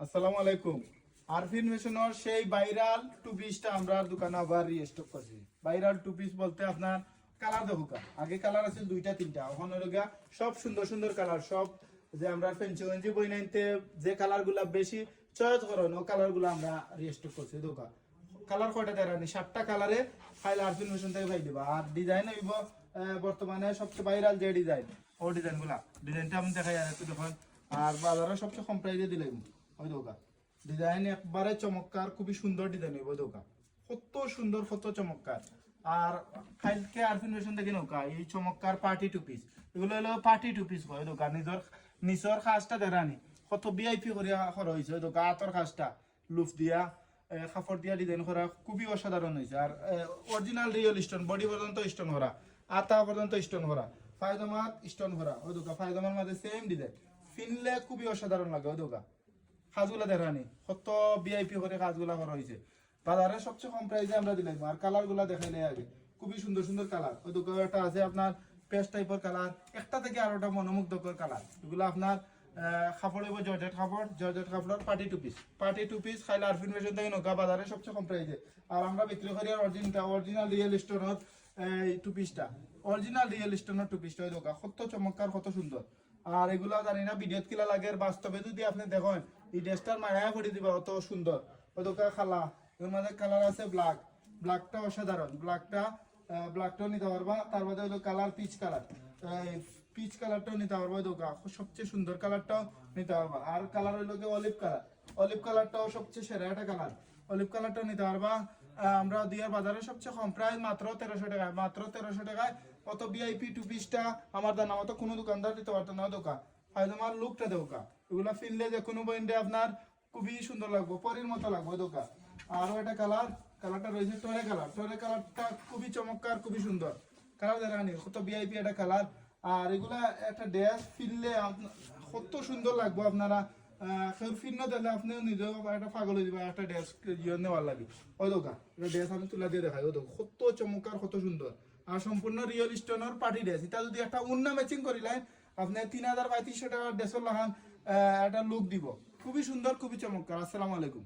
আসসালামু আলাইকুম। আরফিন ফ্যাশনের সেই ভাইরাল টু পিসটা আমরা দোকানে আবার রিস্টক করছি। ভাইরাল টু পিস বলতে আপনার কালার দেখুকা, আগে কালার আছে দুইটা তিনটা, এখন হলো গিয়া সব সুন্দর সুন্দর কালার। সব যে আমরা ফেন্সি গঞ্জি বই নাইতে যে কালার গুলা বেশি চয়েস করেন ও কালার গুলা আমরা রিস্টক করছি দোকান। কালার কয়টা দেরানি 7টা কালারে ফাইল আরফিন ফ্যাশন থেকে পাই দিবা। আর ডিজাইন হইব বর্তমানে সবচেয়ে ভাইরাল যে ডিজাইন ও ডিজাইন গুলা, ডিজাইনটা আমি দেখাই আর একটু দেখুন। আর বাজারে সবচেয়ে কম প্রাইজে দিলাম ওই দোকান। ডিজাইন একবারে চমৎকার, খুবই সুন্দর ডিজাইন হইব দোকান, কত সুন্দর কত চমৎকার। আর ফাইলকে আরফিন ফ্যাশন থেকে নৌকা এই চমৎকার পার্টি টু পিস, এগুলো হলো পার্টি টু পিস হয় দোকান। নিজর খাসটা দেখানি কত ভিআইপি করিয়া করা হয়েছে ওই দোকান। আতর খাসটা লুফ দিয়া কাপড় দিয়া ডিজাইন করা খুবই অসাধারণ হয়েছে। আর অরিজিনাল রিয়েল স্টোন, বডি পর্যন্ত স্টোন করা, আতা পর্যন্ত স্টোন করা, ফায়দামাত স্টোন করা ওই দোকান। ফায়দামার মাঝে সেম ডিজাইন, ফিনলে খুবই অসাধারণ লাগে ওই দোকান। কাজগুলা দেখানি কত ভিআইপি করে কাজগুলা করা হয়েছে। বাজারে সবচেয়ে কম প্রাইসে আমরা দিলাম। আর কালার গুলা দেখাইলে আগে খুবই সুন্দর সুন্দর কালার। ওই দোকানে একটা আছে আপনার পেস্ট টাইপের কালার, একটা থেকে আরোটা মনোমুগ্ধকর কালার। এগুলো আপনার কাপড় হইব জর্জেট কাপড়, জর্জেট কাপড়ের party two piece. Party two piece খাইলে আরফিন ফ্যাশন থেকে নৌকা বাজারে সবচেয়ে কম প্রাইসে। আর আমরা বিক্রি করি অরিজিনাল রিয়েল স্টোনের এই টু পিসটা, অরিজিনাল রিয়েল স্টোনের টু পিসটা ওই দোকান। কত চমৎকার কত সুন্দর। আর এগুলা জানি না ভিডিওত কিলা লাগে, বাস্তবে যদি আপনি দেখেন এই ড্রেসটার মায়া করে দিবা অত সুন্দর ওই দোকান। খালা এর মধ্যে কালার আছে ব্ল্যাক, ব্ল্যাকটা অসাধারণ, ব্ল্যাকটাও নিতে পারবা। তার মধ্যে হলো কালার পিচ কালার, পিচ কালারটাও নিতে পারবা দোকান। সবচেয়ে সুন্দর কালারটাও নিতে পারবা। আর কালার হইলো কি অলিভ কালার, অলিভ কালারটাও সবচেয়ে সেরা একটা কালার, অলিভ কালারটাও নিতে পারবা। আমরা দিয়ার বাজারে সবচেয়ে কম প্রাইস মাত্র 1300 টাকায়, মাত্র 1300 টাকায়। কত ভিআইপি টু পিসটা আমার জানা মতো কোনো দোকানদার দিতে পারতো না দোকান। হয়তো আমার লুকটা দোকান, এগুলা ফিনলে যে কোনো বইন্ডে আপনার খুবই সুন্দর লাগবে, পরির মতো লাগবে দোকান। আরো একটা কালার, কালারটা রয়েছে টরে কালার, টরে কালারটা খুবই চমৎকার, খুবই সুন্দর কালার দেখানি, কত ভিআইপি একটা কালার। আর এগুলা একটা ড্রেস ফিরলে কত সুন্দর লাগবে। আপনারা কেউ ফিরনো দিলে আপনি নিজেও একটা পাগল হয়ে যাবে, একটা ড্রেস নেওয়ার লাগে ওই দোকান। এটা ড্রেস আমি তুলা দিয়ে দেখাই ওই দোকান, কত চমৎকার কত সুন্দর। আর সম্পূর্ণ রিয়েল স্টোনের পার্টি ড্রেস। এটা যদি একটা উন্না ম্যাচিং করিলেন আপনি 3000-3500 টাকার ড্রেসের লাগান একটা লুক দিব, খুবই সুন্দর খুবই চমৎকার। আসসালামু আলাইকুম।